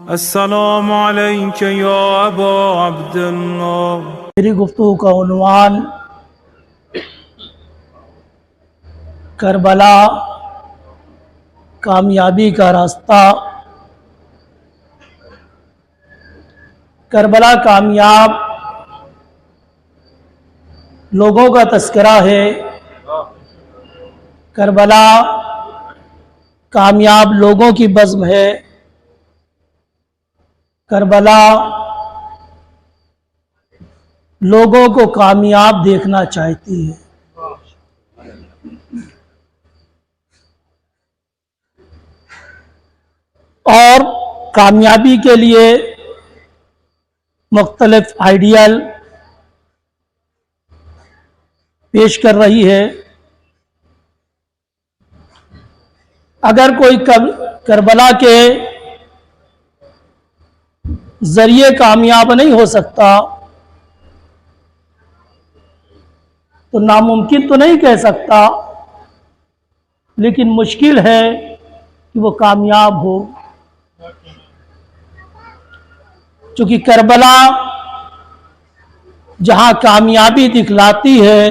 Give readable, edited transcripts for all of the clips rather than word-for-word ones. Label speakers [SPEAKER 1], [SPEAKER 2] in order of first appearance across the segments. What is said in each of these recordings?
[SPEAKER 1] السلام علیک یا ابا عبداللہ۔
[SPEAKER 2] میری گفتگو کا عنوان کربلا کامیابی کا راستہ۔ کربلا کامیاب لوگوں کا تذکرہ ہے، کربلا کامیاب لوگوں کی بزم ہے، کربلا لوگوں کو کامیاب دیکھنا چاہتی ہے۔ اور کامیابی کے لیے مختلف آئیڈیل پیش کر رہی ہے۔ اگر کوئی کربلا کے ذریعے کامیاب نہیں ہو سکتا تو ناممکن تو نہیں کہہ سکتا، لیکن مشکل ہے کہ وہ کامیاب ہو، چونکہ کربلا جہاں کامیابی دکھلاتی ہے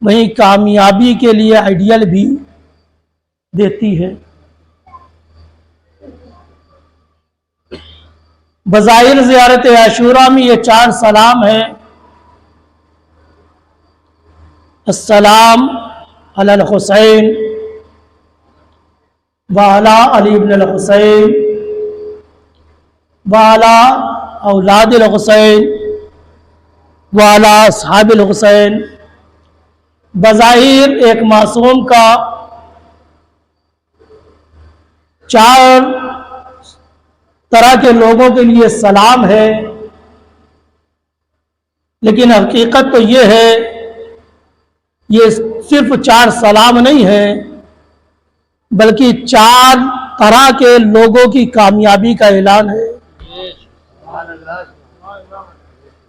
[SPEAKER 2] وہیں کامیابی کے لیے آئیڈیل بھی دیتی ہے۔ بظاہر زیارت عاشوراء میں یہ 4 سلام ہے: السلام علی الحسین وعلی علی ابن الحسین وعلی اولاد الحسین وعلی اصحاب الحسین۔ بظاہر ایک معصوم کا 4 طرح کے لوگوں کے لیے سلام ہے، لیکن حقیقت تو یہ ہے یہ صرف 4 سلام نہیں ہے، بلکہ 4 طرح کے لوگوں کی کامیابی کا اعلان ہے۔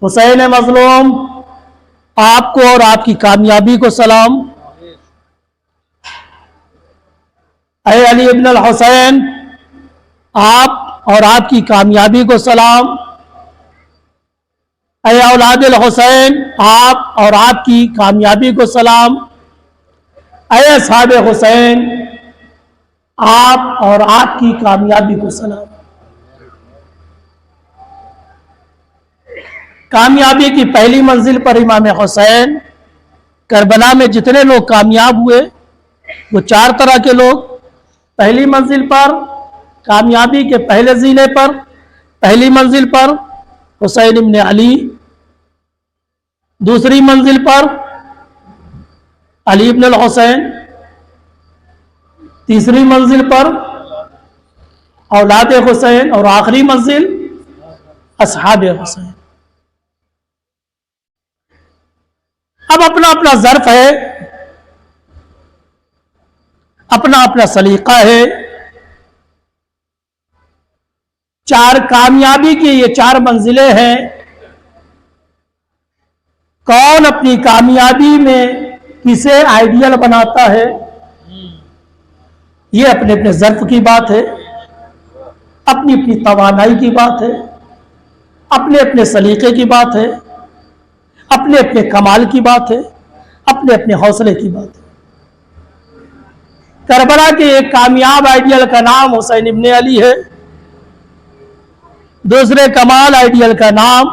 [SPEAKER 2] حسین مظلوم، آپ کو اور آپ کی کامیابی کو سلام۔ اے علی ابن الحسین، آپ اور آپ کی کامیابی کو سلام۔ اے اولاد الحسین، آپ اور آپ کی کامیابی کو سلام۔ اے اصحاب حسین، آپ اور آپ کی کامیابی کو سلام۔ کامیابی کی پہلی منزل پر امام حسین، کربلا میں جتنے لوگ کامیاب ہوئے وہ 4 طرح کے لوگ۔ پہلی منزل پر، کامیابی کے پہلے زینے پر، پہلی منزل پر حسین ابن علی، دوسری منزل پر علی ابن الحسین، تیسری منزل پر اولاد حسین، اور آخری منزل اصحاب حسین۔ اب اپنا اپنا ظرف ہے، اپنا اپنا سلیقہ ہے۔ 4 کامیابی کی یہ 4 منزلیں ہیں۔ کون اپنی کامیابی میں کسے آئیڈیل بناتا ہے، یہ اپنے اپنے ظرف کی بات ہے، اپنی اپنی توانائی کی بات ہے، اپنے اپنے سلیقے کی بات ہے، اپنے اپنے کمال کی بات ہے، اپنے اپنے حوصلے کی بات ہے۔ کربلا کے ایک کامیاب آئیڈیل کا نام حسین ابن علی ہے، دوسرے کمال آئیڈیل کا نام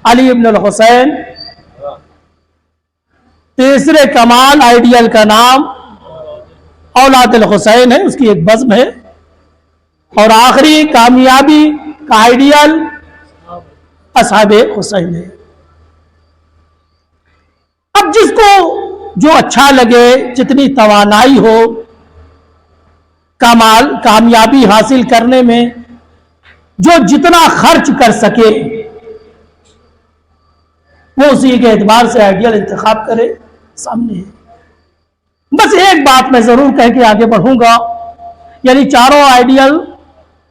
[SPEAKER 2] علی ابن الحسین، تیسرے کمال آئیڈیل کا نام اولاد الحسین ہے، اس کی ایک بزم ہے، اور آخری کامیابی کا آئیڈیل اصحاب حسین ہے۔ اب جس کو جو اچھا لگے، جتنی توانائی ہو کامیابی حاصل کرنے میں، جو جتنا خرچ کر سکے وہ اسی کے اعتبار سے آئیڈیل انتخاب کرے، سامنے ہے۔ بس ایک بات میں ضرور کہہ کے آگے بڑھوں گا، یعنی 4 آئیڈیل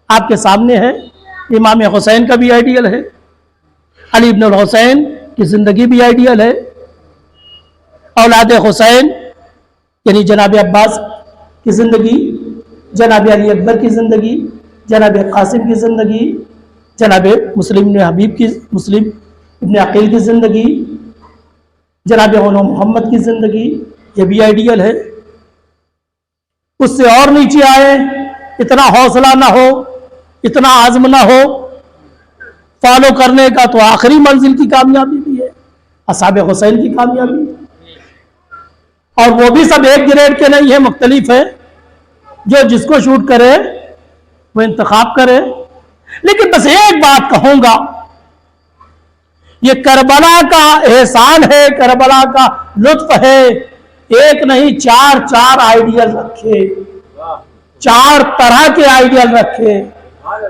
[SPEAKER 2] آپ کے سامنے ہے۔ امام حسین کا بھی آئیڈیل ہے، علی ابن الحسین کی زندگی بھی آئیڈیل ہے، اولاد حسین یعنی جناب عباس کی زندگی، جناب علی اکبر کی زندگی، जनाब कासिम की ज़िंदगी, जनाब मुस्लिम इब्न हबीब की, मुस्लिम इब्न अकील की ज़िंदगी, जनाब मोहम्मद की ज़िंदगी, ये भी आइडियल है। उससे और नीचे आए, इतना हौसला ना हो, इतना आज़म ना हो फॉलो करने का, तो आखिरी मंजिल की कामयाबी भी है, असहाब हुसैन की कामयाबी। और वो भी सब एक ग्रेड के नहीं है, मुख्तलिफ है। जो जिसको शूट करे वो इंतखाब करे। लेकिन बस एक बात कहूंगा, ये करबला का एहसान है, करबला का लुत्फ है। एक नहीं, चार आइडियल रखे, 4 तरह के आइडियल रखे।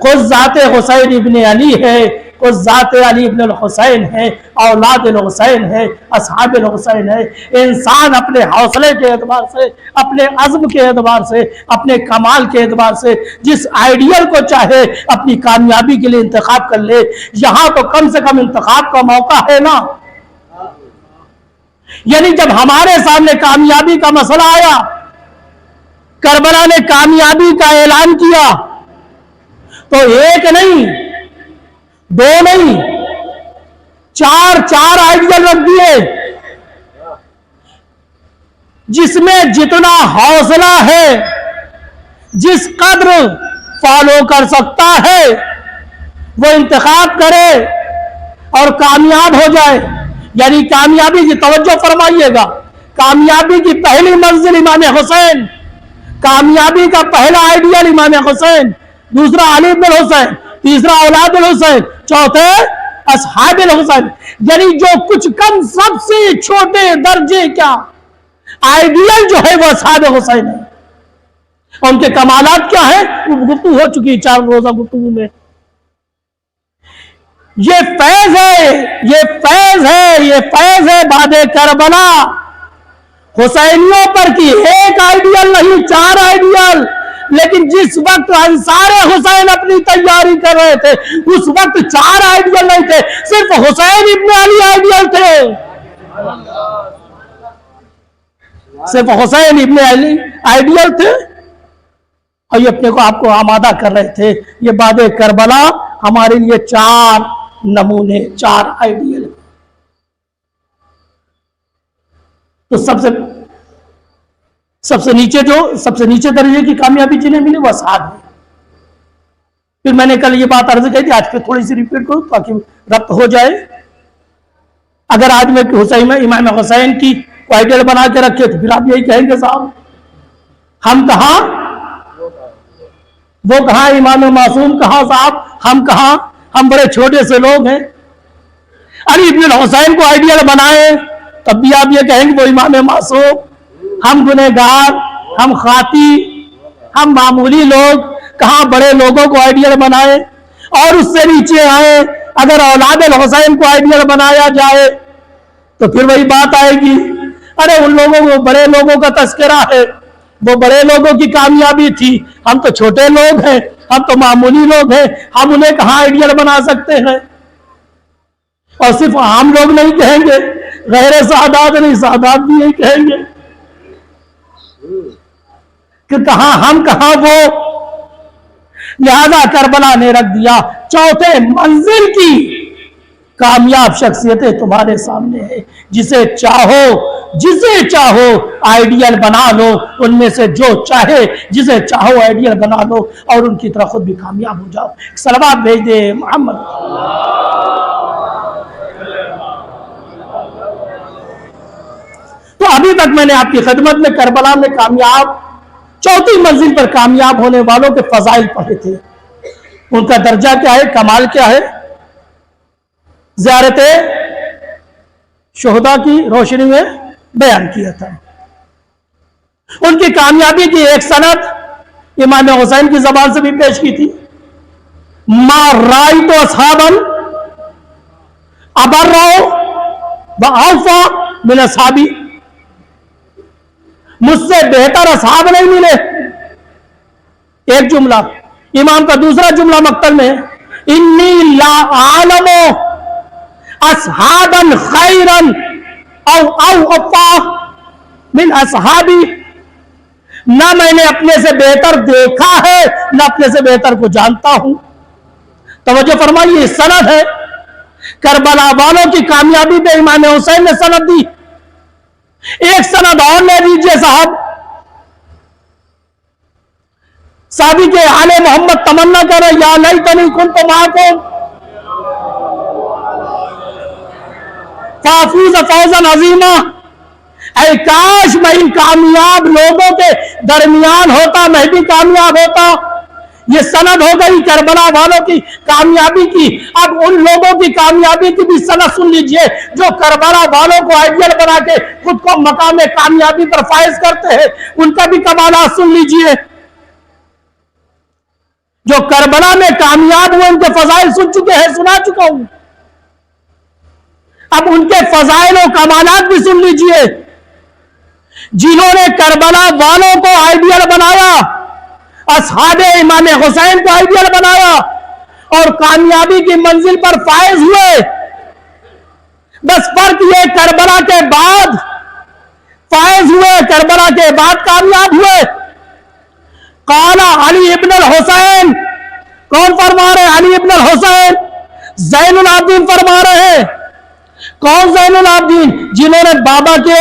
[SPEAKER 2] खुद ज़ाते हुसैन इब्न अली है, खुद ज़ाते अली इब्न हुसैन है, औलाद हुसैन है, असहाब हुसैन है। इंसान अपने हौसले के एतबार से, अपने अज़्म के एतबार से, अपने कमाल के एतबार से जिस आइडियल को चाहे अपनी कामयाबी के लिए इंतखाब कर ले। यहाँ तो कम से कम इंतखाब का मौका है ना। यानी जब हमारे सामने कामयाबी का मसला आया, करबला ने कामयाबी का ऐलान किया, तो एक नहीं, 2 नहीं, 4 आइडियल रख दिए। जिसमें जितना हौसला है, जिस कद्र फॉलो कर सकता है, वो इंतखाब करे और कामयाब हो जाए। यानी कामयाबी की तवज्जो फरमाइएगा, कामयाबी की पहली मंजिल इमाम हुसैन, कामयाबी का पहला आइडियल इमाम हुसैन, दूसरा अली इब्न हुसैन, तीसरा औलाद हुसैन, चौथे असहाब हुसैन। यानी जो कुछ कम, सबसे छोटे दर्जे का आइडियल जो है वो असहाब हुसैन है। उनके कमालात क्या है, वो गुफ्तगू हो चुकी है 4 रोजा गुफ्तगू में। ये फैज है, ये फैज है, ये फैज है बादे करबला। हुसैनियों पर की एक आइडियल नहीं, 4 आइडियल। लेकिन जिस वक्त अंसारे हुसैन अपनी तैयारी कर रहे थे, उस वक्त 4 आइडियल नहीं थे, सिर्फ हुसैन इब्न अली आइडियल थे। सिर्फ हुसैन इब्न अली आइडियल थे, और ये अपने को आपको आमादा कर रहे थे। ये बादे करबला हमारे लिए 4 नमूने, 4 आइडियल। तो सबसे नीचे दर्जे की कामयाबी जिन्हें मिली वो असहाब है। फिर मैंने कल ये बात अर्ज कही थी, आज फिर थोड़ी सी रिपीट करूं ताकि रब्त हो जाए। अगर आज मैं हुसैन इमाम हुसैन की आइडियल बना के रखे तो फिर आप यही कहेंगे साहब हम कहां, वो कहां, इमाम मासूम कहां साहब, हम कहां, हम बड़े छोटे से लोग हैं। अली इब्न हुसैन को आइडियल बनाए तब भी आप ये कहेंगे वो इमाम मासूम, हम गुनहगार, हम खाती, हम मामूली लोग, कहां बड़े लोगों को आइडियल बनाए। और उससे नीचे आए, अगर औलाद हुसैन को आइडियल बनाया जाए तो फिर वही बात आएगी, अरे उन लोगों को, बड़े लोगों का तस्करा है, वो बड़े लोगों की कामयाबी थी, हम तो छोटे लोग हैं, हम तो मामूली लोग हैं, हम उन्हें कहां आइडियल बना सकते हैं। और सिर्फ हम लोग नहीं कहेंगे, गैर सादात नहीं, सादात भी यही कहेंगे कि कहां हम कहां वो। लिहाजा करबला ने रख दिया, चौथे मंजिल की कामयाब शख्सियतें तुम्हारे सामने है। जिसे चाहो आइडियल बना लो, उनमें से जो चाहे जिसे चाहो आइडियल बना लो और उनकी तरह खुद भी कामयाब हो जाओ। सलवात भेज दे मोहम्मद। तो अभी तक मैंने आपकी खिदमत में करबला में कामयाब, चौथी मंजिल पर कामयाब होने वालों के फजाइल पढ़े थे। उनका दर्जा क्या है, कमाल क्या है, ज़ियारत शुहदा की रोशनी में बयान किया था। उनकी कामयाबी की एक सनद इमाम हुसैन की जबान से भी पेश की थी। मा राई तो असहाबन अबर्रो व औफा मिन असहाबी, मुझसे बेहतर असहाब नहीं मिले। एक जुमला। इमाम का दूसरा जुमला मक्तल में, इन्नी ला आलमो असहाबन खैरन औ अफा मिन असहाबी, نہ میں نے اپنے سے بہتر دیکھا ہے نہ اپنے سے بہتر کو جانتا ہوں. توجہ فرمائیے, سند ہے. کربلا والوں کی کامیابی پہ امام حسین نے سند دی. ایک سند اور لے لیجئے صاحب. صحابی کے آل محمد تمنا کرے, یا لیتنی کنت معکم فافوز فوزا عظیما, اے کاش میں ان کامیاب لوگوں کے درمیان ہوتا, میں بھی کامیاب ہوتا. یہ سند ہو گئی کربلا والوں کی کامیابی کی. اب ان لوگوں کی کامیابی کی بھی سند سن لیجئے جو کربلا والوں کو آئیڈیل بنا کے خود کو مقام کامیابی پر فائز کرتے ہیں. ان کا بھی کمالات سن لیجئے. جو کربلا میں کامیاب ہوئے ان کے فضائل سن چکے ہیں, سنا چکا ہوں. اب ان کے فضائل و کمالات بھی سن لیجئے. جنہوں نے کربلا والوں کو آئیڈیل بنایا, اصحاب امام حسین کو آئیڈیل بنایا اور کامیابی کی منزل پر فائز ہوئے. بس فرق یہ کربلا کے بعد فائز ہوئے, کربلا کے بعد کامیاب ہوئے. قال علی ابن الحسین, کون فرما رہے ہیں؟ علی ابن الحسین زین العابدین فرما رہے ہیں. کون زین العابدین؟ جنہوں نے بابا کے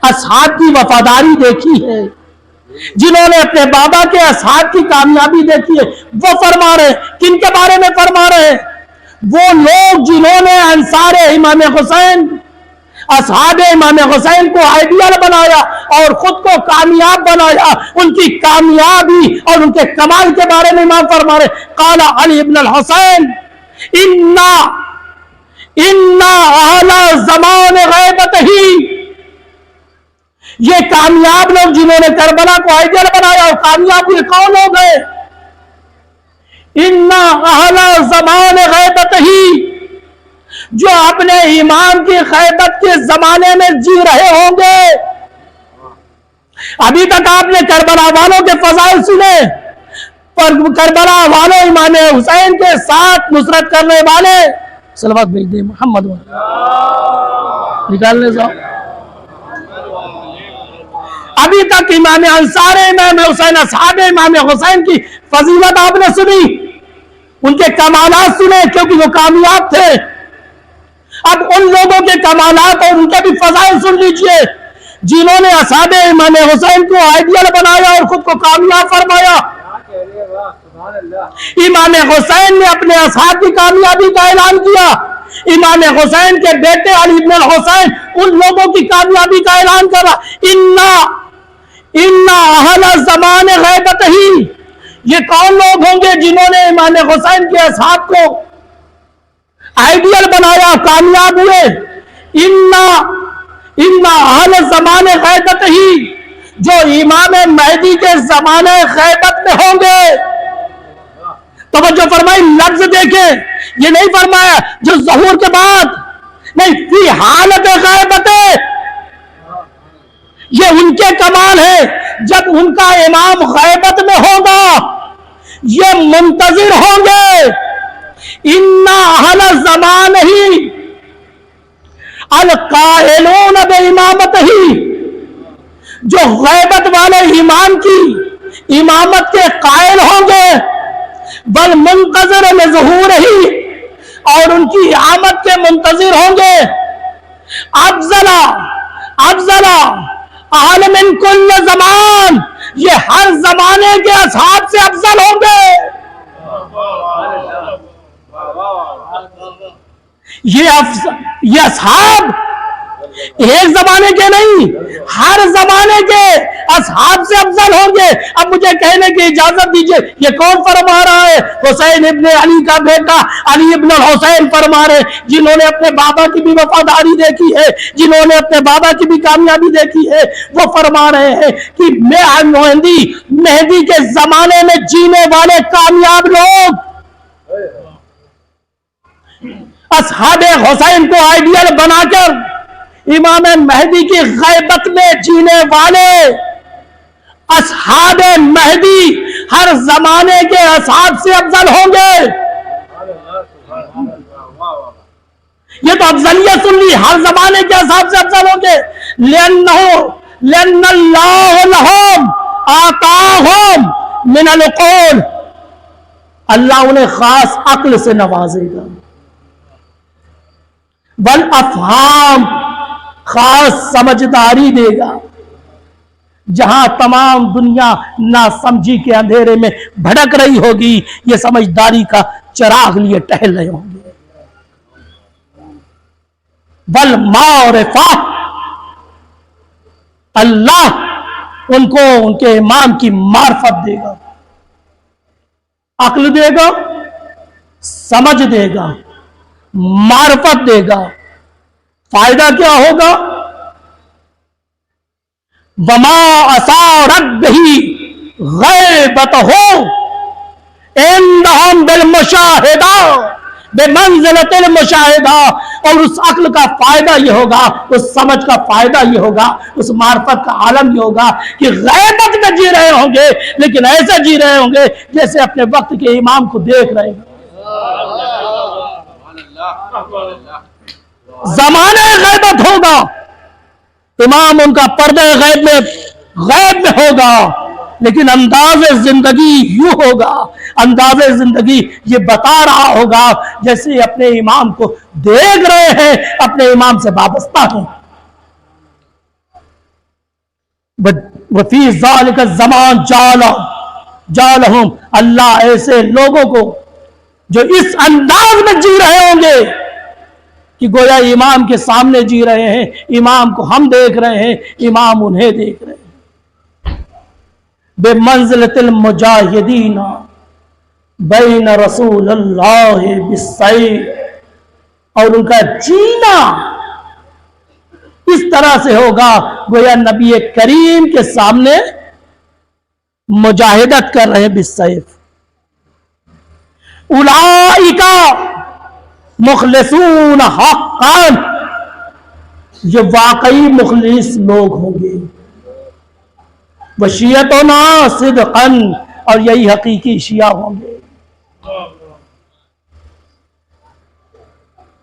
[SPEAKER 2] اصحاب کی وفاداری دیکھی ہے, جنہوں نے اپنے بابا کے اصحاب کی کامیابی دیکھی ہے, وہ فرما رہے ہیں. کن کے بارے میں فرما رہے ہیں؟ وہ لوگ جنہوں نے انصار امام حسین, اصحاب امام حسین کو آئیڈیل بنایا اور خود کو کامیاب بنایا. ان کی کامیابی اور ان کے کمال کے بارے میں امام فرما رہے ہیں. قال علی ابن الحسین اِنَّا اَهْلَ زَمَانِ غَيْبَتِهِ, یہ کامیاب لوگ جنہوں نے کربلا کو آئیڈیل بنایا اور کامیاب ہوئے کون لوگ ہیں؟ اِنَّا اَهْلَ زَمَانِ غَيْبَتِهِ, جو اپنے امام کی غیبت کے زمانے میں جی رہے ہوں گے. ابھی تک آپ نے کربلا والوں کے فضائل سنے, پر کربلا والوں امام حسین کے ساتھ نصرت کرنے والے, صلوات بھیج دیں محمد نکالنے سے. ابھی تک امام انصار امام حسین, اصحاب امام حسین کی فضیلت آپ نے سنی, ان کے کمالات سنے کیونکہ وہ کامیاب تھے. اب ان لوگوں کے کمالات اور ان کے بھی فضائل سن لیجئے جنہوں نے اصحاب امام حسین کو آئیڈیل بنایا اور خود کو کامیاب فرمایا. امام حسین نے اپنے اصحاب کی کامیابی کا اعلان کیا. امام حسین کے بیٹے علی ابن الحسین ان لوگوں کی کامیابی کا اعلان کرا. اِنَّا اَهْلَ زَمَانِ غَيْبَتِهِ, یہ کون لوگ ہوں گے جنہوں نے امام حسین کے اصحاب کو آئیڈیل بنایا, کامیاب ہوئے. اِنَّا اَهْلَ زَمَانِ غَيْبَتِهِ, جو امام مہدی کے زمانے غیبت میں ہوں گے. توجہ فرمائی, لفظ دیکھیں, یہ نہیں فرمایا جو ظہور کے بعد, نہیں, فی حالت غیبت. یہ ان کے کمال ہے جب ان کا امام غیبت میں ہوگا, یہ منتظر ہوں گے. اِنَّا اَهْلَ زَمَانِهِ الْقَائِلُونَ بِإِمَامَتِهِ, جو غیبت والے امام کی امامت کے قائل ہوں گے. بل منتظر لظہورہی, اور ان کی آمد کے منتظر ہوں گے. افضل اہل من کل زمان, یہ ہر زمانے کے اصحاب سے افضل ہوں گے. یہ اصحاب ایک زمانے کے نہیں, ہر زمانے کے اصحاب سے افضل ہوں گے. اب مجھے کہنے کی اجازت دیجئے, یہ کون فرما رہا ہے؟ حسین ابن علی کا بیٹا علی ابن الحسین فرما رہے, جنہوں نے اپنے بابا کی بھی وفاداری دیکھی ہے, جنہوں نے اپنے بابا کی بھی کامیابی دیکھی ہے. وہ فرما رہے ہیں کہ مہدی کے زمانے میں جینے والے کامیاب لوگ اصحاب حسین کو آئیڈیل بنا کر امام مہدی کی غیبت میں جینے والے اصحاب مہدی ہر زمانے کے اصحاب سے افضل ہوں گے. یہ تو افضلیت سن لی, ہر زمانے کے اصحاب سے افضل ہوں گے. لِأَنَّ اللَّهَ لَهُمْ आताहुम मिनल उक़ूल, अल्लाह उन्हें खास अक्ल से नवाजेगा, वल अफ़हाम, खास समझदारी देगा। जहां तमाम दुनिया नासमझी के अंधेरे में भटक रही होगी, ये समझदारी का चिराग लिए टहल रहे होंगे। वल मारिफा, अल्लाह उनको उनके इमाम की मार्फत देगा, अक्ल देगा, समझ देगा, मार्फत देगा। फायदा क्या होगा? वमा असारत बिही गैबतहु इंदहुम बिल मुशाहिदा बेमंज़िलतिल मुशाहिदा। और उस अक्ल का फायदा ये होगा, उस समझ का फायदा ये होगा, उस मार्फत का आलम ये होगा कि गैबत में जी रहे होंगे, लेकिन ऐसे जी रहे होंगे जैसे अपने वक्त के इमाम को देख रहे हैं। ज़माने गैबत होगा, इमाम उनका पर्दे गैब में होगा, लेकिन अंदाज़े जिंदगी यूं होगा, अंदाज़े जिंदगी ये बता रहा होगा जैसे अपने इमाम को देख रहे हैं, अपने इमाम से वाबस्ता हैं। वफी ज़ालिका ज़मान जालहुम, अल्लाह ऐसे लोगों को जो इस अंदाज में जी रहे होंगे कि गोया इमाम के सामने जी रहे हैं, इमाम को हम देख रहे हैं, इमाम उन्हें देख रहे हैं। बेमंज़िलतिल मुजाहिदीना बैन रसूलुल्लाहि बिस्सैफ, और उनका जीना इस तरह से होगा गोया नबी करीम के सामने मुजाहिदत कर रहे हैं बिस्सैफ। उलाइका मुखलिसून हक़्क़न, ये वाकई मुखलिस लोग होंगे। वशियतुना सिद्क़न, और यही हकीकी शिया होंगे।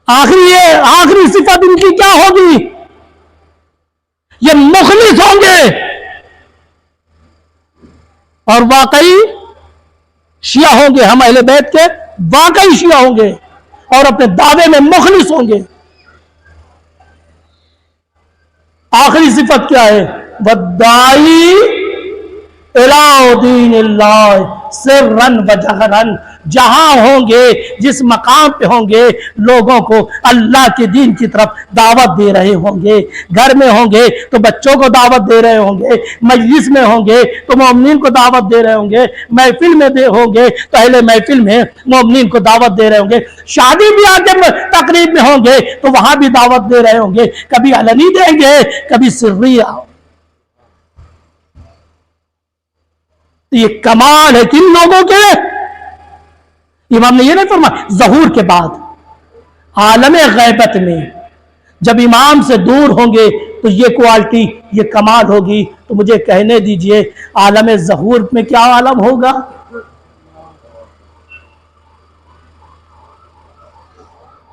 [SPEAKER 2] आखिरी सिफत इनकी क्या होगी? ये मुखलिस होंगे और वाकई शिया होंगे। हम अहले बैत के वाकई शिया होंगे और अपने दावे में मुखलिस होंगे। आखिरी सिफत क्या है? वद्दाई इला दीनिल्लाह सिर्रन व जहरन, जहां होंगे, जिस मकाम पे होंगे, लोगों को अल्लाह के दीन की तरफ दावत दे रहे होंगे। घर में होंगे तो बच्चों को दावत दे रहे होंगे, मजलिस में होंगे तो मोमिनीन को दावत दे रहे होंगे, महफिल में होंगे तो अहले महफिल में मोमिनीन को दावत दे रहे होंगे, शादी ब्याह के तकरीब में होंगे तो वहां भी दावत दे रहे होंगे। कभी अलनी देंगे, कभी सिर्रिया। ये कमाल है किन लोगों के? इमाम ने ये नहीं फरमाया ज़हूर के बाद आलमे गैबत में जब इमाम से दूर होंगे तो ये क्वालिटी, ये कमाल होगी। तो मुझे कहने दीजिए आलमे ज़हूर में क्या आलम होगा?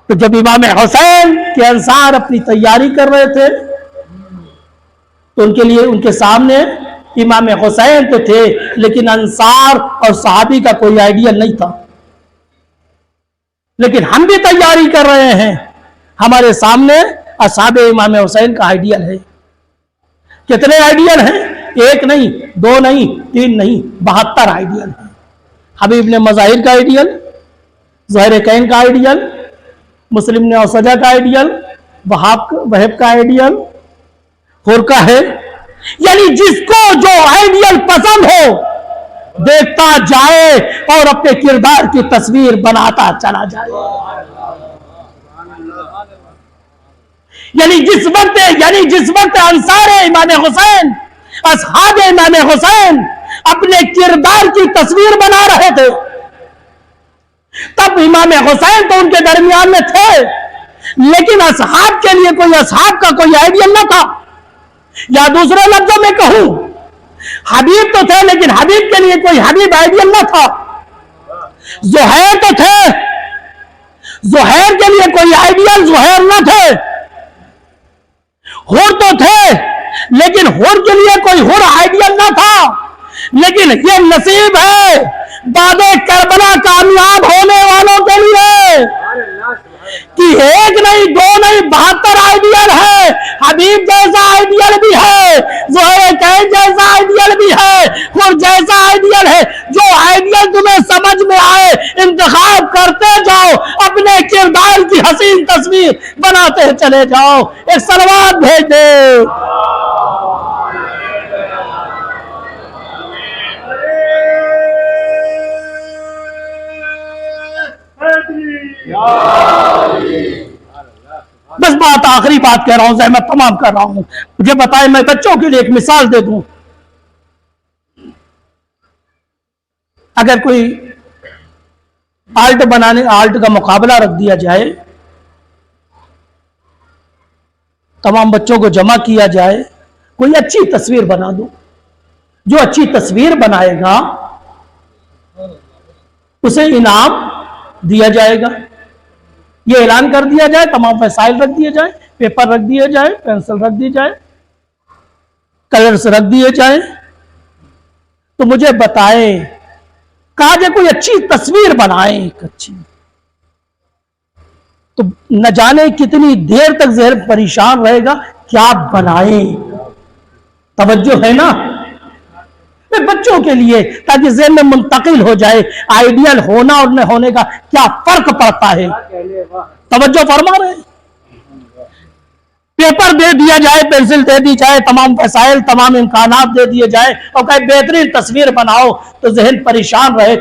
[SPEAKER 2] तो जब इमाम हुसैन के अंसार अपनी तैयारी कर रहे थे तो उनके लिए, उनके सामने इमाम हुसैन तो थे, लेकिन अंसार और सहाबी का कोई आइडिया नहीं था। लेकिन हम भी तैयारी कर रहे हैं, हमारे सामने असहाबे इमाम हुसैन का आइडियल है। कितने आइडियल हैं? एक नहीं, दो नहीं, तीन नहीं, 72 आइडियल है। हबीब ने मज़ाहिर का आइडियल, ज़हर कैन का आइडियल, मुस्लिम ने औसजा का आइडियल, वहाब का आइडियल, हुरका है। यानी जिसको जो आइडियल पसंद हो देखता जाए और अपने किरदार की तस्वीर बनाता चला जाए। यानी जिस वक्त अंसार इमाम हुसैन, असहाब इमाम हुसैन अपने किरदार की तस्वीर बना रहे थे, तब इमाम हुसैन तो उनके दरमियान में थे, लेकिन असहाब के लिए कोई असहाब का कोई आइडियल न था। या दूसरे लफ्जों में कहूं, हबीब तो थे लेकिन हबीब के लिए कोई हबीब आइडियल न था। ज़ुहैर तो थे, ज़ुहैर के लिए कोई आइडियल ज़ुहैर न थे। हुर तो थे लेकिन हुर के लिए कोई हुर आइडियल न था। لیکن یہ نصیب ہے بعد کربلا کامیاب ہونے والوں کے لیے کہ ایک نہیں دو نہیں 72 آئیڈیل ہے. حبیب جیسا آئیڈیل بھی ہے, زہر کین جیسا آئیڈیل بھی ہے, خود جیسا آئیڈیل ہے. جو آئیڈیل تمہیں سمجھ میں آئے انتخاب کرتے جاؤ, اپنے کردار کی حسین تصویر بناتے چلے جاؤ. ایک صلوات بھیج دے. بس بات آخری بات کہہ رہا ہوں, میں تمام کر رہا ہوں. مجھے بتائیں, میں بچوں کے لیے ایک مثال دے دوں. اگر کوئی آلٹ کا مقابلہ رکھ دیا جائے, تمام بچوں کو جمع کیا جائے, کوئی اچھی تصویر بنا دو. جو اچھی تصویر بنائے گا اسے انعام دیا جائے گا. یہ اعلان کر دیا جائے, تمام وسائل رکھ دیے جائیں, پیپر رکھ دیے جائیں, پینسل رکھ دی جائے, کلرز رکھ دیے جائیں. تو مجھے بتائیں, کہا جائے کوئی اچھی تصویر بنائیں, ایک اچھی, تو نہ جانے کتنی دیر تک ذہن پریشان رہے گا کیا بنائیں. توجہ ہے نا بچوں کے لیے, تاکہ ذہن میں منتقل ہو جائے آئیڈیل ہونا اور نہ ہونے کا کیا فرق پڑتا ہے. توجہ فرما رہے ہیں. پیپر دے دیا جائے, پینسل دے دی جائے, تمام وسائل تمام امکانات دے دیے جائے, اور کہیں بہترین تصویر بناؤ, تو ذہن پریشان رہے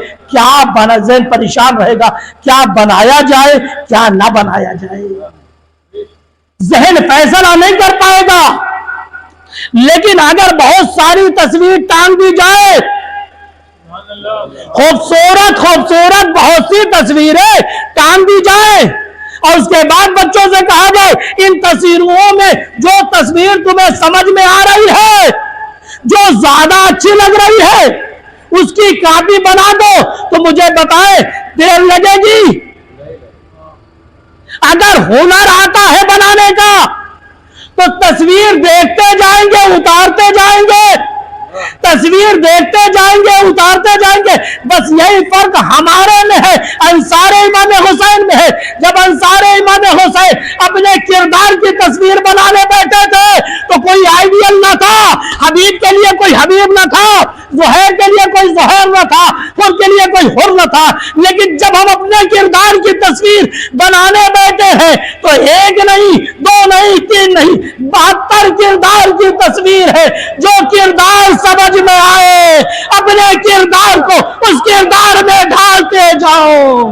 [SPEAKER 2] ذہن پریشان رہے گا کیا بنایا جائے کیا نہ بنایا جائے. ذہن فیصلہ نہیں کر پائے گا. لیکن اگر بہت ساری تصویر ٹانگ دی جائے, خوبصورت بہت سی تصویریں ٹانگ دی جائے, اور اس کے بعد بچوں سے کہا جائے ان تصویروں میں جو تصویر تمہیں سمجھ میں آ رہی ہے, جو زیادہ اچھی لگ رہی ہے, اس کی کاپی بنا دو, تو مجھے بتائیں دیر لگے گی؟ اگر ہنر آتا ہے بنانے کا تو تصویر دیکھتے جائیں گے, اتارتے جائیں گے, تصویر دیکھتے جائیں گے, اتارتے جائیں گے. بس یہی فرق ہمارے میں ہے, انصار امام حسین میں ہے. جب انصار امام حسین اپنے کردار کی تصویر بنانے بیٹھے تھے تو کوئی آئیڈیل نہ تھا, حبیب کے لیے کوئی حبیب نہ تھا, زہیر کے لیے کوئی زہیر نہ تھا, حر کے لیے کوئی حر نہ تھا. لیکن جب ہم اپنے کردار کی تصویر بنانے بیٹھے ہیں تو ایک نہیں, دو نہیں, تین نہیں, 72 کردار کی تصویر ہے. جو کردار سمجھ میں آئے اپنے کردار کو اس کردار میں ڈھالتے جاؤ.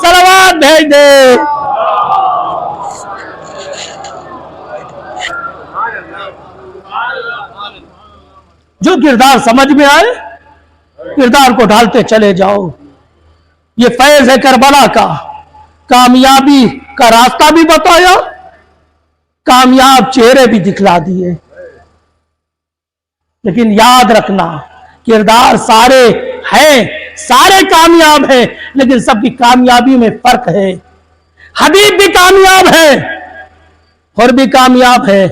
[SPEAKER 2] صلوات بھیج دے. جو کردار سمجھ میں آئے کردار کو ڈھالتے چلے جاؤ. یہ فیض ہے کربلا کا. کامیابی کا راستہ بھی بتایا, کامیاب چہرے بھی دکھلا دیے. لیکن یاد رکھنا کردار سارے ہیں, سارے کامیاب ہیں, لیکن سب کی کامیابی میں فرق ہے. حبیب بھی کامیاب ہے اور بھی کامیاب ہے.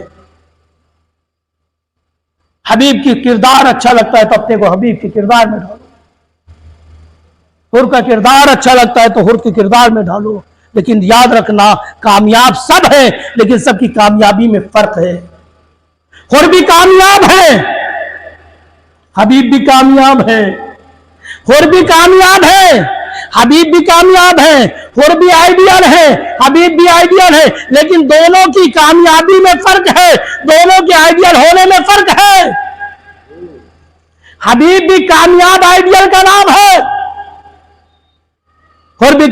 [SPEAKER 2] حبیب کی کردار اچھا لگتا ہے تو اپنے کو حبیب کی کردار میں ڈالو, حر کا کردار اچھا لگتا ہے تو حر کے کردار میں ڈالو. لیکن یاد رکھنا کامیاب سب ہے, لیکن سب کی کامیابی میں فرق ہے. حر بھی کامیاب ہے, حبیب بھی کامیاب ہے. حر بھی کامیاب ہے, حبیب بھی کامیاب ہے. حر بھی آئیڈیل ہے, حبیب بھی آئیڈیل ہے, لیکن دونوں کی کامیابی میں فرق ہے, دونوں کے آئیڈیل ہونے میں فرق ہے. حبیب بھی کامیاب آئیڈیل کا نام ہے, حر بھی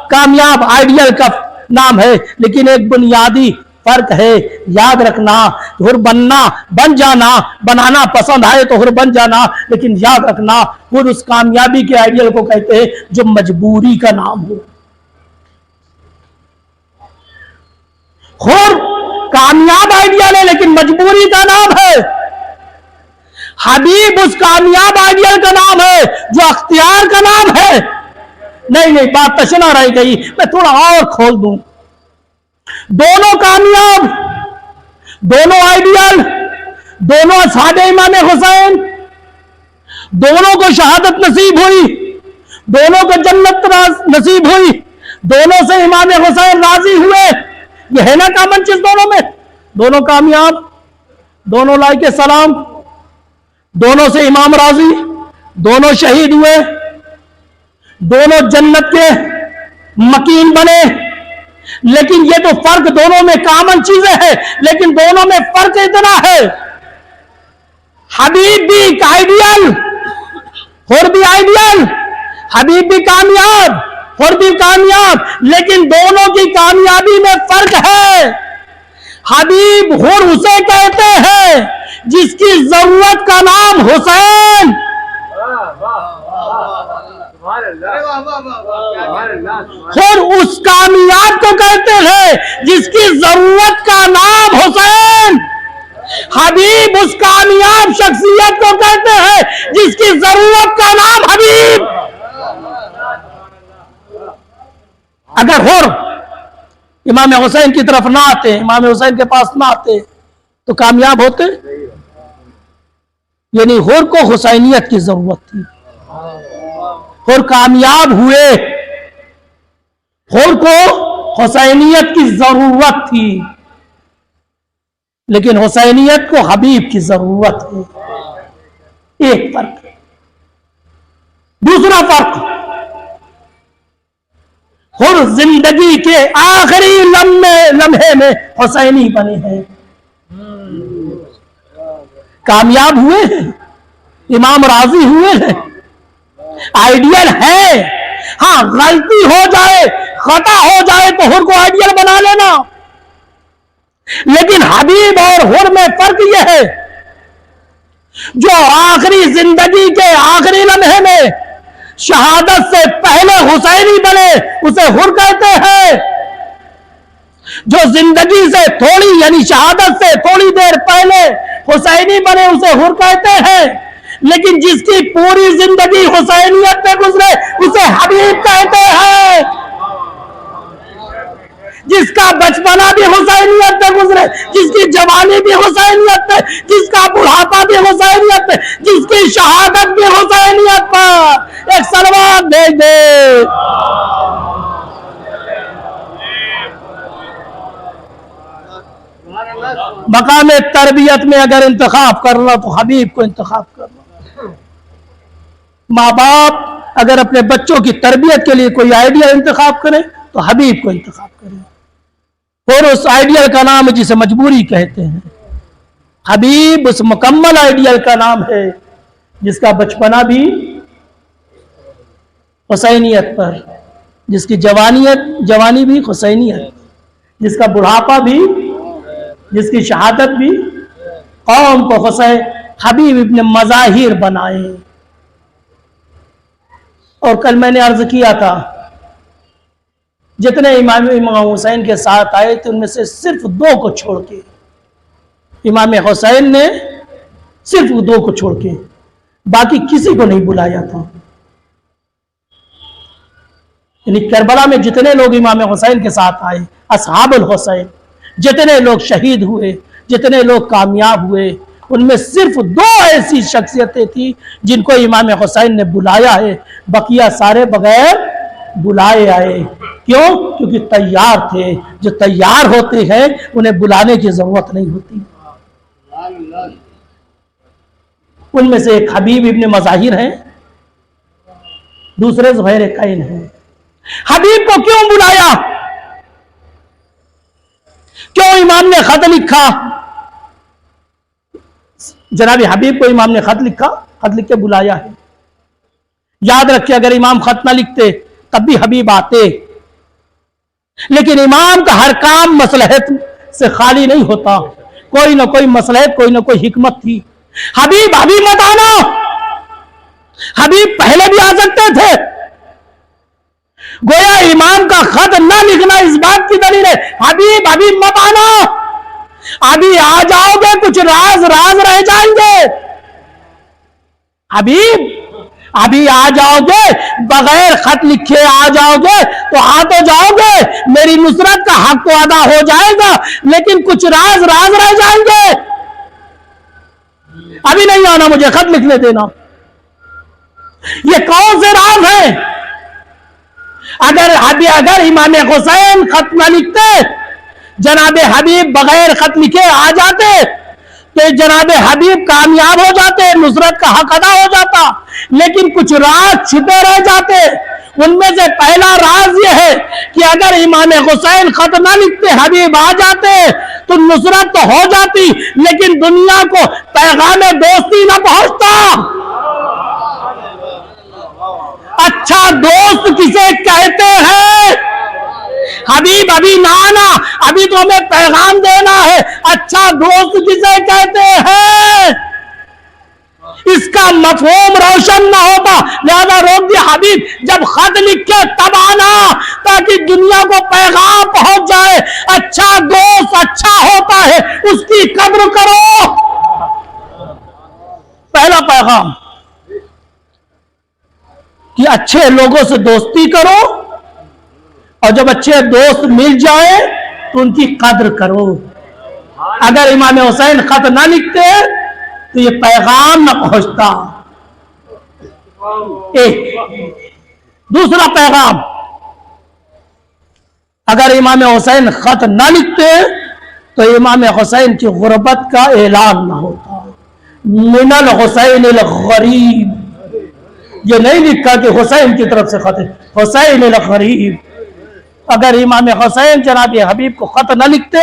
[SPEAKER 2] کامیاب آئیڈیل کا نام ہے, لیکن ایک بنیادی فرق ہے. یاد رکھنا حر بن جانا, بنانا پسند آئے تو حر بن جانا, لیکن یاد رکھنا حر اس کامیابی کے آئیڈیل کو کہتے ہیں جو مجبوری کا نام ہو. حر کامیاب آئیڈیل ہے لیکن مجبوری کا نام ہے. حبیب اس کامیاب آئیڈیل کا نام ہے جو اختیار کا نام ہے. نہیں بات تشنا رہ گئی, میں تھوڑا اور کھول دوں. دونوں کامیاب, دونوں آئیڈیل, دونوں اصحاب امام حسین, دونوں کو شہادت نصیب ہوئی, دونوں کو جنت نصیب ہوئی, دونوں سے امام حسین راضی ہوئے. یہ ہے نا کامن چیز دونوں میں, دونوں کامیاب, دونوں لائق سلام, دونوں سے امام راضی, دونوں شہید ہوئے, دونوں جنت کے مکین بنے. لیکن یہ تو فرق دونوں میں کامن چیزیں ہیں, لیکن دونوں میں فرق اتنا ہے, حبیب بھی ایک آئیڈیل, اور بھی آئیڈیل, حبیب بھی کامیاب, اور بھی کامیاب, لیکن دونوں کی کامیابی میں فرق ہے. حبیب ہر اسے کہتے ہیں جس کی ضرورت کا نام حسین, اور اس کامیاب کو کہتے ہیں جس کی ضرورت کا نام حسین. حبیب اس کامیاب شخصیت کو کہتے ہیں جس کی ضرورت کا نام حبیب. اگر ہر امام حسین کی طرف نہ آتے, امام حسین کے پاس نہ آتے, تو کامیاب ہوتے. یعنی ہر کو حسینیت کی ضرورت تھی, اور کامیاب ہوئے. ہر کو حسینیت کی ضرورت تھی, لیکن حسینیت کو حبیب کی ضرورت ہے. ایک فرق. دوسرا فرق, ہر زندگی کے آخری لمحے میں حسینی بنے ہیں, کامیاب ہوئے ہیں, امام راضی ہوئے ہیں, آئیڈیل ہے. ہاں غلطی ہو جائے, خطا ہو جائے تو ہر کو آئیڈیل بنا لینا, لیکن حبیب اور ہر میں فرق یہ ہے, جو آخری زندگی کے آخری لمحے میں شہادت سے پہلے حسینی بنے اسے ہر کہتے ہیں, جو زندگی سے تھوڑی یعنی شہادت سے تھوڑی دیر پہلے حسینی بنے اسے ہر کہتے ہیں, لیکن جس کی پوری زندگی حسینیت میں گزرے اسے حبیب کہتے ہیں. جس کا بچپنا بھی حسینیت میں گزرے, جس کی جوانی بھی حسینیت میں, جس کا بڑھاپا بھی حسینیت میں, جس کی شہادت بھی حسینیت پر. ایک صلوات بھیج دے. مقام تربیت میں اگر انتخاب کرنا تو حبیب کو انتخاب کرنا. ماں باپ اگر اپنے بچوں کی تربیت کے لیے کوئی آئیڈیا انتخاب کریں تو حبیب کو انتخاب کریں, اور اس آئیڈیل کا نام ہے جسے مجبوری کہتے ہیں. حبیب اس مکمل آئیڈیل کا نام ہے جس کا بچپنا بھی حسینیت پر, جس کی جوانی بھی حسینیت, جس کا بڑھاپا بھی, جس کی شہادت بھی قوم کو حبیب ابن مظاہر بنائے. اور کل میں نے عرض کیا تھا, جتنے امام حسین کے ساتھ آئے تھے ان میں سے صرف 2 کو چھوڑ کے, امام حسین نے صرف 2 کو چھوڑ کے باقی کسی کو نہیں بلایا تھا. یعنی کربلا میں جتنے لوگ امام حسین کے ساتھ آئے, اصحاب الحسین, جتنے لوگ شہید ہوئے, جتنے لوگ کامیاب ہوئے, ان میں صرف 2 ایسی شخصیتیں تھیں جن کو امام حسین نے بلایا ہے, بقیہ سارے بغیر بلائے آئے. کیوں؟ کیونکہ تیار تھے. جو تیار ہوتے ہیں انہیں بلانے کی ضرورت نہیں ہوتی. ان میں سے ایک حبیب ابن مظاہر ہیں, دوسرے زہیر قین ہیں. حبیب کو کیوں بلایا؟ کیوں امام نے خط لکھا؟ جناب حبیب کو امام نے خط لکھا, خط لکھ کے بلایا ہے. یاد رکھیں اگر امام خط نہ لکھتے تب بھی حبیب آتے, لیکن امام کا ہر کام مصلحت سے خالی نہیں ہوتا, کوئی نہ کوئی مصلحت, کوئی نہ کوئی حکمت تھی. حبیب مت آنا, حبیب پہلے بھی آ سکتے تھے. گویا امام کا خط نہ لکھنا اس بات کی دلیل ہے, حبیب مت آنا, ابھی آ جاؤ گے کچھ راز رہ جائیں گے. حبیب ابھی آ جاؤ گے, بغیر خط لکھے آ جاؤ گے تو آ تو جاؤ گے, میری نصرت کا حق تو ادا ہو جائے گا, لیکن کچھ راز رہ جائیں گے. ابھی نہیں آنا, مجھے خط لکھنے دینا. ये कौन से राज हैं? अगर इमाम हुसैन खत न लिखते, जनाब हबीब बगैर खत लिखे आ जाते, तो जनाब हबीब कामयाब हो जाते, नुसरत का हक अदा हो जाता। लेकिन कुछ राज छिपे रह जाते। उनमें से पहला राज यह है कि अगर इमाम हुसैन खत ना लिखते, हबीब आ जाते, तो नुसरत तो हो जाती, लेकिन दुनिया को पैगाम दोस्ती ना पहुंचता। अच्छा दोस्त किसे कहते हैं? हबीब अभी ना आना, अभी तो हमें पैगाम देना है। अच्छा दोस्त किसे कहते हैं? इसका मफहूम रोशन ना होता, लिहाजा रोक दिया, हबीब जब खत लिखे तब आना, ताकि दुनिया को पैगाम पहुंच जाए। अच्छा दोस्त अच्छा होता है, उसकी कद्र करो। पहला पैगाम कि अच्छे लोगों से दोस्ती करो, और जब अच्छे दोस्त मिल जाए तो उनकी कद्र करो। अगर इमाम हुसैन खत ना लिखते तो ये पैगाम ना पहुंचता। एक दूसरा पैगाम, अगर इमाम हुसैन खत ना लिखते तो इमाम हुसैन की गुर्बत का ऐलान ना होता। मिनल हुसैन अल गरीब, ये नहीं लिखा कि हुसैन की तरफ से खत है, हुसैन अल गरीब। अगर इमाम हुसैन जनाब हबीब को खत न लिखते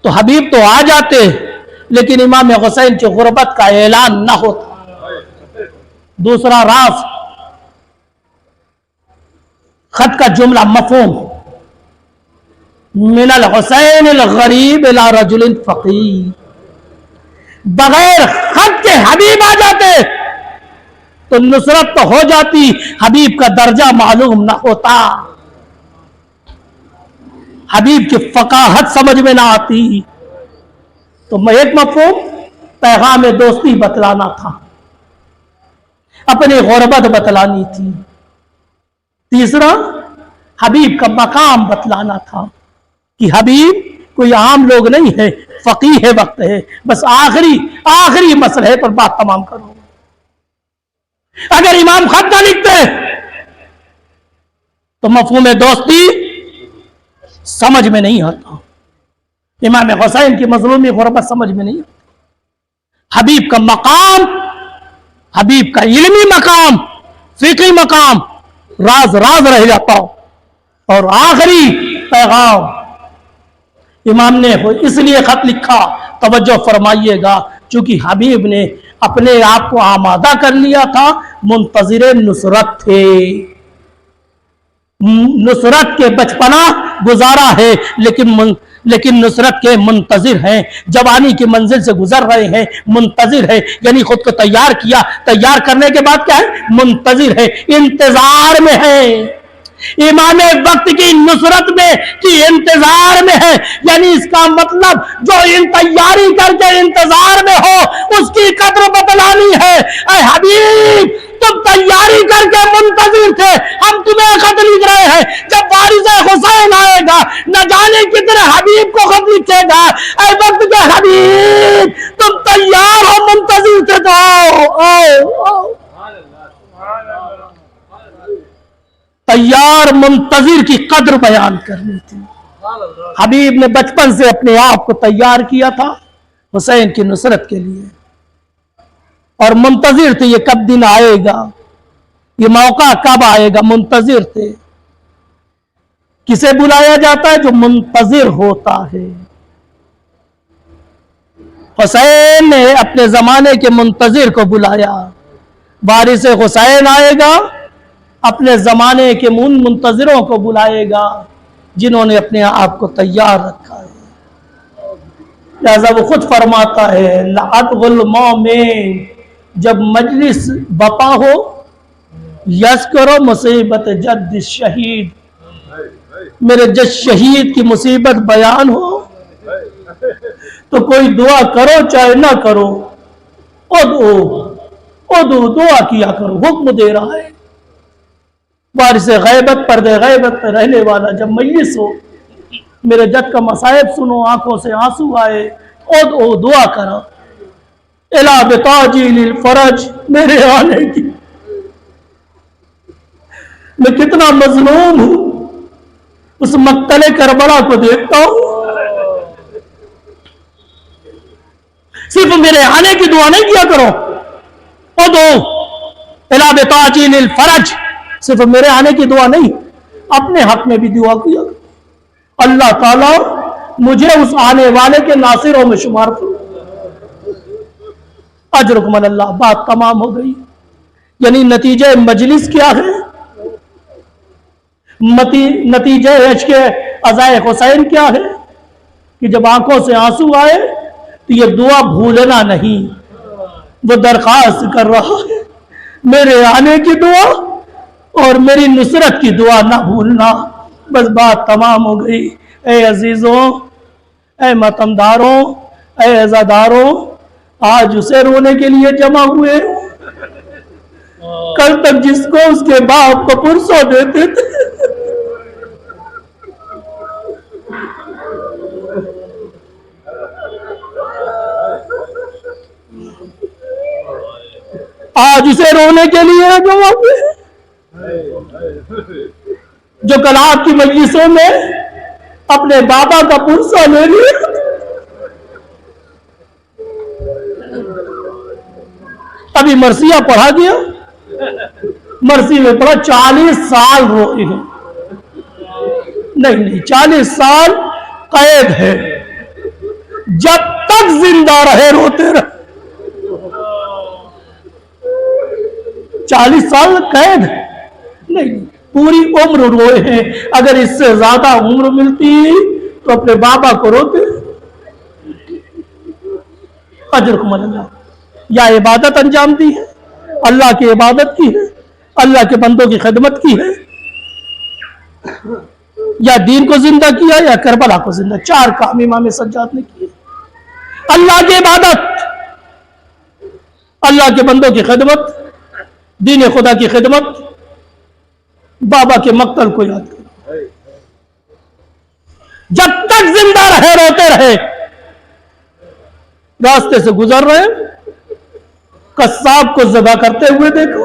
[SPEAKER 2] तो हबीब तो आ जाते, लेकिन इमाम हुसैन की गुर्बत का ऐलान न होता। दूसरा राज, खत का जुमला मफहूम, मिनल हुसैन अल गरीब इला रजुलिन फकीर। बगैर खत के हबीब आ जाते तो नुसरत तो हो जाती, हबीब का दर्जा मालूम ना होता, हबीब की फकाहत समझ में ना आती। तो मैं एक मफहूम पैगाम दोस्ती बतलाना था, अपनी गुर्बत बतलानी थी। तीसरा हबीब का मकाम बतलाना था कि हबीब कोई आम लोग नहीं है, फकीह वक्त है, बस आखिरी मसले पर बात तमाम करो। अगर इमाम खत ना लिखते तो मफहूम दोस्ती समझ में नहीं आता, इमाम हुसैन की मजलूमी गुर्बत समझ में नहीं आती। हबीब का मकाम, हबीब का इल्मी मकाम, फिक्री मकाम राज रह जाता। और आखिरी पैगाम, इमाम ने इसलिए खत लिखा, तवज्जो फरमाइएगा, चूंकि हबीब ने अपने आप को आमादा कर लिया था, मुंतजिर नुसरत थे। नुसरत के बचपना गुजारा है, लेकिन नुसरत के मुंतजिर हैं, जवानी की मंजिल से गुजर रहे हैं, मुंतजिर है, यानी खुद को तैयार किया, तैयार करने के बाद क्या है? मुंतजिर है, इंतजार में है। इमाम वक्त की नुसरत में की इंतजार में है, यानी इसका मतलब जो इन तैयारी करके इंतजार में हो उसकी कद्र बतलानी है। ऐ हबीब तुम तैयारी करके मुंतजिर थे, हम तुम्हें खत लिख रहे हैं। जब वारिस हुसैन आएगा न जाने कितने हबीब को खत लिखेगा। ऐ वक्त के हबीब तुम तैयार हो, मुंतजिर थे तो आओ। तैयार मुंतजिर की कद्र बयान करनी थी। हबीब ने बचपन से अपने आप को तैयार किया था हुसैन की नुसरत के लिए, और मुंतजिर थे ये कब दिन आएगा, ये मौका कब आएगा, मुंतजिर थे। किसे बुलाया जाता है? जो मुंतजिर होता है। हुसैन ने अपने जमाने के मुंतजिर को बुलाया, वारिस हुसैन आएगा, अपने जमाने के मुंतजिरों को बुलाएगा जिन्होंने अपने आप को तैयार रखा है। लिहाजा वो खुद फरमाता है, लअतगुल मोमिन, जब मजलिस बपा हो, यस करो मुसीबत जद शहीद, मेरे जद शहीद की मुसीबत बयान हो तो कोई दुआ करो चाहे ना करो, ओ दुआ किया करो, हुक्म दे रहा है। वारिस गैबत, पर्दे गैबत पर रहने वाला, जब मजलिस हो, मेरे जद का मसाइब सुनो, आंखों से आंसू आए, ओ दुआ करो। इला बिताजील फरज, मेरे आने की मैं कितना मजलूम हूं। उस मक्तले करबला को देखता हूं, सिर्फ मेरे आने की दुआ नहीं किया करो, ओ दो इला बिताजील फरज, सिर्फ मेरे आने की दुआ नहीं, अपने हक में भी दुआ किया। अल्लाह ताला मुझे उस आने वाले के नासिरों में शुमार करो। अजरुकुम अल्लाह। बात तमाम हो गई। यानी नतीजे मजलिस क्या है? नतीजे इश्क़ अज़ाए हुसैन क्या है कि जब आंखों से आंसू आए तो ये दुआ भूलना नहीं। वो दरख्वास्त कर रहा है, मेरे आने की दुआ और मेरी नुसरत की दुआ ना भूलना। बस बात तमाम हो गई। ए अजीजों, ए मतमदारों, ए अज़ादारों, आज उसे रोने के लिए जमा हुए। कल तक जिसको उसके बाप को पुरसों देते थे, आज उसे रोने के लिए जमा हुए। जो कल आपकी मजलिसों में अपने बाबा का पुरसा ले लिया, अभी मरसिया पढ़ा दिया, मरसी में पढ़ा 40 साल रोए हैं। नहीं, 40 साल कैद है, जब तक जिंदा रहे रोते रहे। 40 साल कैद है, नहीं, पूरी उम्र रोए हैं। अगर इससे ज्यादा उम्र मिलती तो अपने बाबा को रोते। अजरुकुम अल्लाह। या इबादत अंजाम दी है, अल्लाह की इबादत की है, अल्लाह के बंदों की खिदमत की है, या दीन को जिंदा किया, या करबला को जिंदा। 4 काम इमाम सज्जाद ने किए। अल्लाह की इबादत, अल्लाह के बंदों की खिदमत, दीन खुदा की खिदमत, बाबा के मक्तल को याद करो। जब तक जिंदा रहे रोते रहे। रास्ते से गुजर रहे, कस्साब को ज़बह करते हुए देखो।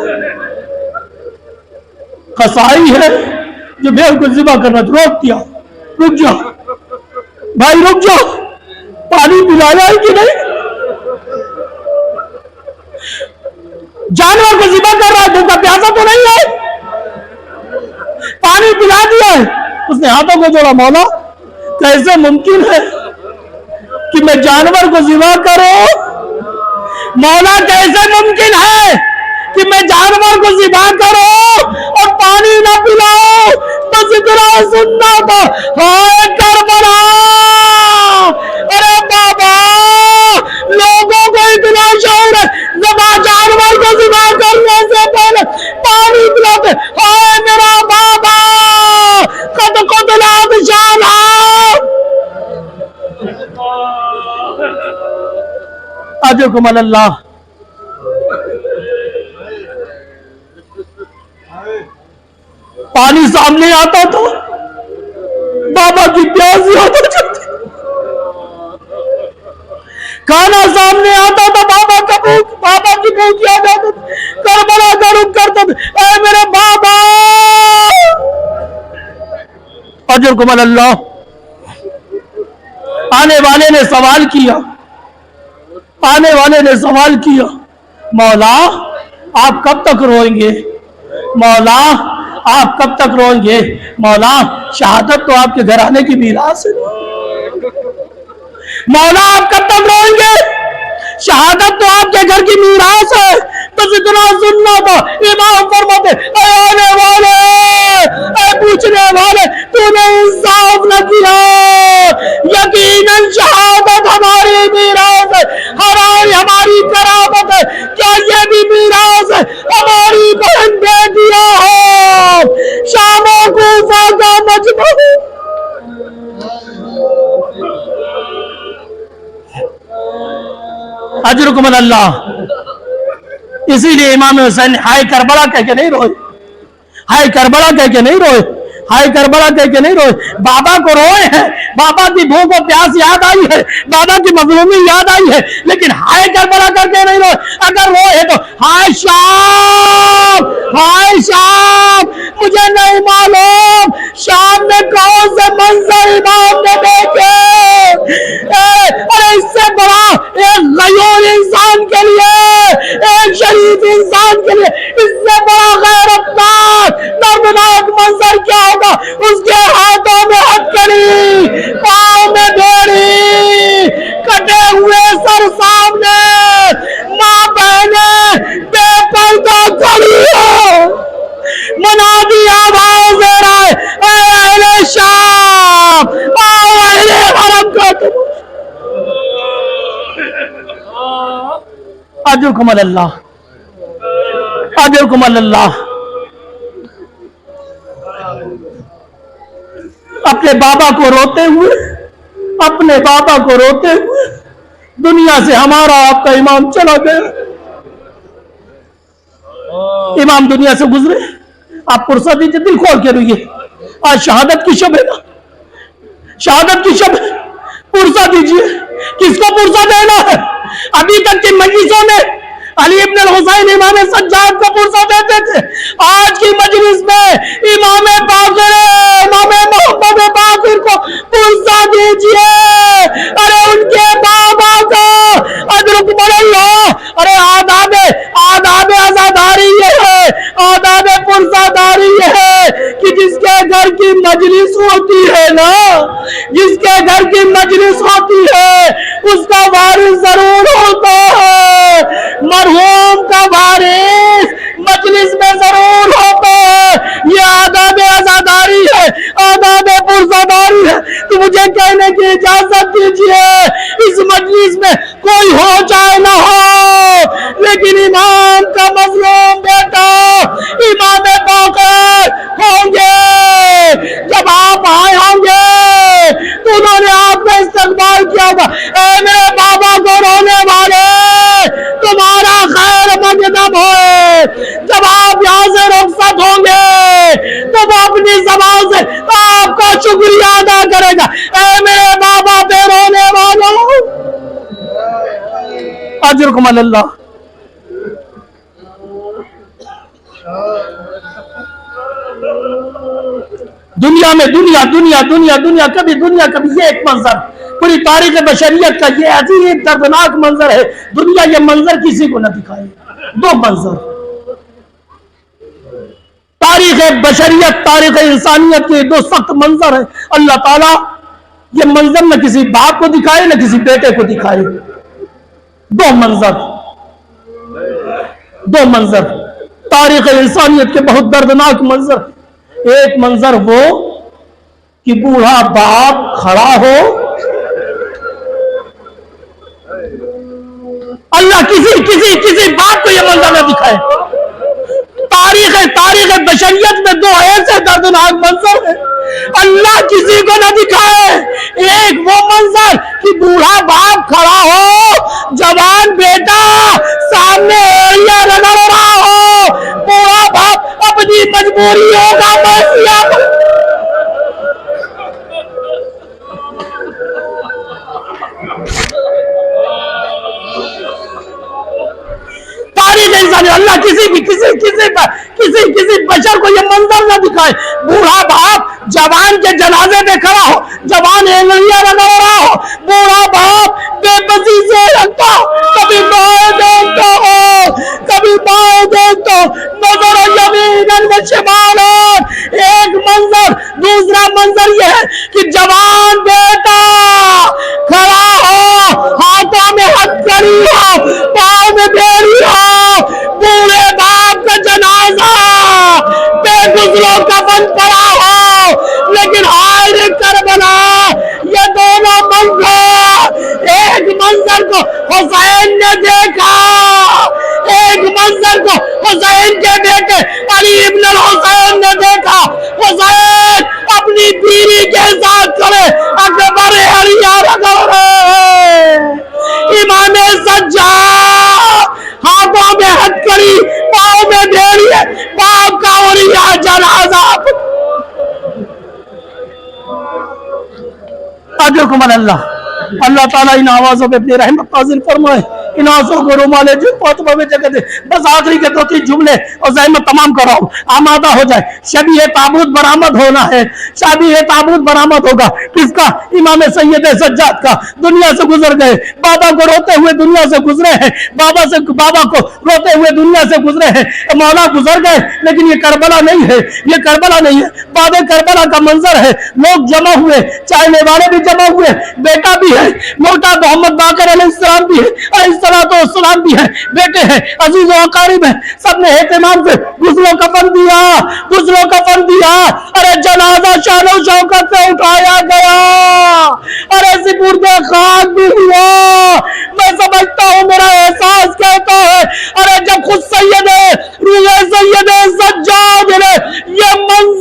[SPEAKER 2] कसाई है जो भेड़ को ज़बह करना, रोक दिया, रुक जाओ भाई, रुक जाओ, पानी पिलाना है कि नहीं? जानवर को ज़बह कर रहा है, भूखा प्यासा तो नहीं है, पानी पिला दिया है। उसने हाथों को जोड़ा, मौला कैसे मुमकिन है कि मैं जानवर को ज़बह करूं? मौला कैसे मुमकिन है कि मैं जानवर को ज़बह करूं और पानी ना पिलाऊं? बस इतना सुनना था। हाय करबला, अरे बाबा, लोगों को इतना शौर है, जानवर को ज़बह करने से पहले पानी पिलाते। हाय मेरा बाबा, कद कुतला बिशाला। अजरुकुम अल्लाह। पानी सामने आता था, बाबा की प्यास होता जाती, खाना सामने आता था, बाबा की भूख याद आती, करबला का रुख करता था। ऐ मेरे बाबा। अजरुकुम अल्लाह। आने वाले ने सवाल किया, मौला आप कब तक रोएंगे? मौला आप कब तक रोएंगे? मौला शहादत तो आपके घराने की मीरास है। मौला आप कब तक रोएंगे? शहादत तो आपके घर की मीरास है। बस इतना सुनना था। इमाम फरमाते, आने वाले, पूछने वाले, तूने इंसाफ न किया। यकीनन शहादत हमारी मीरास है, हमारी करामत है। क्या ये भी मीरास है? हमारी बहन बेटियां हो, शामों कूफा का मजमा। अजरुकुम अल्लाह। इसीलिए इमाम हुसैन हाय करबला कह के नहीं रोए, हाय करबला कह के नहीं रोए, हाय करबला कह के नहीं रोए, बाबा को रोए हैं, बाबा की भूख और प्यास याद आई है, बाबा की मजलूमी याद आई है, लेकिन हाय करबला करके नहीं रोए। अगर रोए तो हाय शाम, हाय शाम, मुझे नहीं मालूम शाम में कौन से मंजर इमाम ने देखे। अरे इससे बड़ा एक गयूर इंसान के लिए, एक शरीफ इंसान के लिए इससे बड़ा गैरतनाक दर्दनाक मंजर क्या होगा। उसके हाथों में हथकड़ी, पाँव में बेड़ी, कटे हुए सर सामने, माँ बहने बेपर्दा खड़ी हो, मुनादी आवाज दे रहा है, अहले शाम आओ, अहले हरम का तुम। अजरकुम अल्लाह, अजरकुम अल्लाह। अपने बाबा को रोते हुए, अपने बाबा को रोते हुए दुनिया से हमारा आपका इमाम चला गया। इमाम दुनिया से गुजरे, आप पुरसा दीजिए, दिल खोल के रोइए। आज शहादत की शब है ना, शहादत की शब है, पुरसा दीजिए। किसको पुरसा देना है? अभी तक की मजलिसों में अली इब्न हुसैन इमाम सज्जाद को पुरसा देते थे, आज की मजलिस में इमाम बाक़िर, इमाम मोहम्मद बाक़िर को पुरसा दीजिए। अरे उनके बाबा को अजरुकुम अल्लाह। अरे आदाबे आदाबे आजादारी ये है, आदाबे पुरसादारी ये है कि जिसके घर की मजलिस होती है ना, जिसके घर की मजलिस होती है उसका वारिस जरूर होता है, मरहूम का वारिस मजलिस में जरूर होता है। ये आदाब आजादारी है, आदाब पुरसादारी है। तो मुझे कहने की इजाजत दीजिए, इस मजलिस में कोई हो चाहे ना हो, लेकिन इमाम का मजलूम बेटा इमाम बाक़िर होंगे। जब आप आए होंगे तो उन्होंने आपका इस्तकबाल किया होगा, ऐ मेरे बाबा को रोने वाले, तुम्हारा खैर मकदम हो। जब आप यहाँ से रुखसत होंगे तो वो अपनी ज़बान से आपका शुक्रिया अदा करेगा, ऐ मेरे बाबा पे रोने वालों। अजरकुम अल्लाह। दुनिया में दुनिया दुनिया दुनिया दुनिया कभी दुनिया कभी ये एक मंजर, पूरी तारीख बशरियत का ये अजीब दर्दनाक मंजर है। दुनिया ये मंजर किसी को न दिखाए। दो मंजर तारीख बशरियत, तारीख इंसानियत के दो सख्त मंजर है। अल्लाह ताला ये मंजर न किसी बाप को दिखाए न किसी बेटे को दिखाए। दो मंजर, दो मंजर तारीख इंसानियत के बहुत दर्दनाक मंजर। एक मंजर वो कि बूढ़ा बाप खड़ा हो, अल्लाह किसी किसी किसी बाप को यह मंजर न दिखाए। तारीख बशरियत में दो ऐसे दर्दनाक मंजर है, अल्लाह किसी को न दिखाए। एक वो मंजर कि बूढ़ा बाप खड़ा हो, जवान बेटा सामने एरिया रगड़ रहा हो, बूढ़ा बाप अपनी मजबूरियों का मसला अल्लाह किसी बशर को ये मंजर न दिखाए। बूढ़ा बाप जवान के जनाजे पे खड़ा हो, जवान एंगलियां रगड़ रहा हो, बूढ़ा बाप बेबसी से रखता हो, कभी बाएं देखता हो, कभी बाएं देखता हो, नजर यमीनन व शिमालन। एक मंजर। दूसरा मंजर यह है कि जवान बेटा खड़ा हो, हाथों में हथकड़ी हो, पाँव में बेड़ी हो, बूढ़े बाप का जनाजा बेगुजरों कफन पड़ा हो, लेकिन हाय रे करबला, ये दोनों मंजर, एक मंजर को हुसैन ने देखा, एक मंजर को हुसैन के बेटे अली इब्न हुसैन ने देखा। हुसैन अपनी बीवी के साथ खड़े अकबर अलिया रगड़ रहे, इमाम सज्जाद हाथों में हथकड़ी, पाँव में बेड़ी, बाप का औलिया जनाजा। आखिरकुम अल्लाह। अल्लाह ताला इन आवाज़ों पे अपनी रहमत नाज़िल फरमाए, इन आंसुओं को रुमाले जिन फातिमा में जगह दे। बस आखिरी के 2-3 जुमले और ज़हमत तमाम कराओ, आमादा हो जाए। शबीह ताबूत बरामद होना है, शबीह ताबूत बरामद होगा। किसका? इमाम सैयद सज्जाद का। दुनिया से गुजर गए, बाबा को रोते हुए दुनिया से गुजरे हैं, बाबा को रोते हुए दुनिया से गुजरे हैं। मौला गुजर गए, लेकिन ये करबला नहीं है, ये करबला नहीं है, बाद करबला का मंजर है। लोग जमा हुए, चाहने वाले भी जमा हुए, बेटा भी है, मोटा मोहम्मद बाकर अलैहिस्सलाम भी है, अलैहिस्सलाम भी है, बेटे हैं, अजीज और अकारिब है, सबने एहतमाम से गुस्लो कफन दिया, गुस्लो कफन दिया। अरे जनाजा शानो शौकत से उठाया गया, अरे सिपुर्दे खाक भी हुआ। मैं समझता हूँ, मेरा एहसास कहता है, अरे जब खुद सैयद सज्जाद ने ये मंजर